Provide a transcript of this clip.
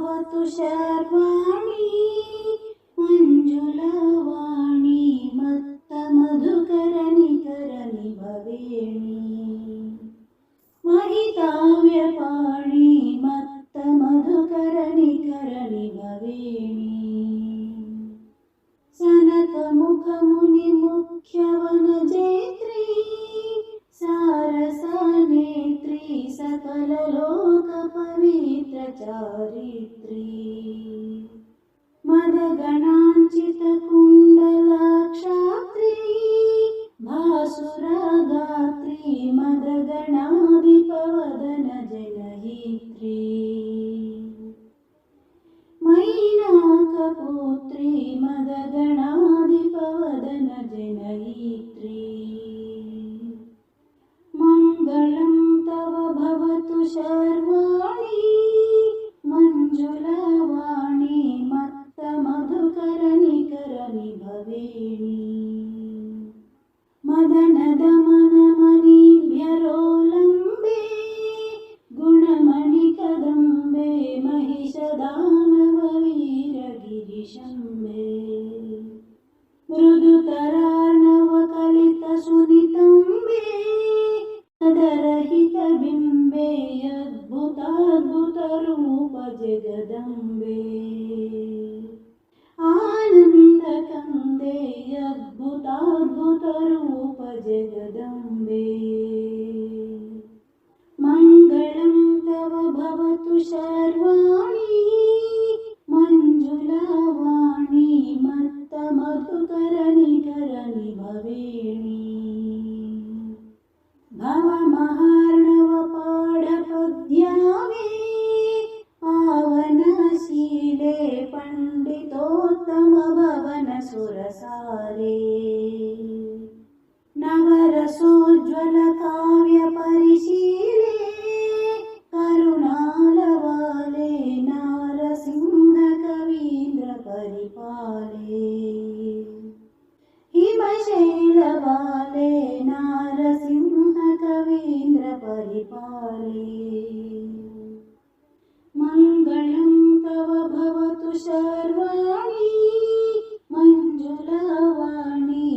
भवतु शर्वाणि मञ्जुलवाणी मत्तमधुकरनिकरनि भवेणि महिताव्यपाणि मत्तमधुकरनिकरनि भवेणि सनकमुखमुनिमुख्यवनजेत्री सारसानेत्री सकललोकपवित्रचारित्री मदगणाञ्चितकुण्डलाक्षात्री भासुरगात्री मदगणाधिपवदनजनयित्री मैनाकपुत्री मदगणाधिपवदनजनयित्री मङ्गलं तव भवतु शर्वाणि मञ्जुलवाणी मत्तमधुकरनिकरनि भवेणि मदनदमनमणिभ्यरोलम्बे गुणमणिकदम्बे महिषदानववीरगिरिशम्बे मृदुतरार्णवकलितसुनितम्बे तदरहितबिम्बे अद्भुताद्भुतरूप जगदम्बे आनन्दकन्दे अद्भुताद्भुतरूप जगदम्बे मङ्गलं तव भवतु शर्वाणि मञ्जुलवाणी मत्तमधुकरनिकरनि भवेणि भवमहार्णवपाढपद्यावे पावनशीले पण्डितोत्तमभवनसुरसारे नवरसोज्ज्वलकाव्यपरिशीले करुणालवाले नारसिंहकवीन्द्रपरिपाले हिमशैलवाले नारसिंहकवीन्द्रपरिपाले मङ्गलं तव भवतु शर्वाणि मञ्जुलवाणी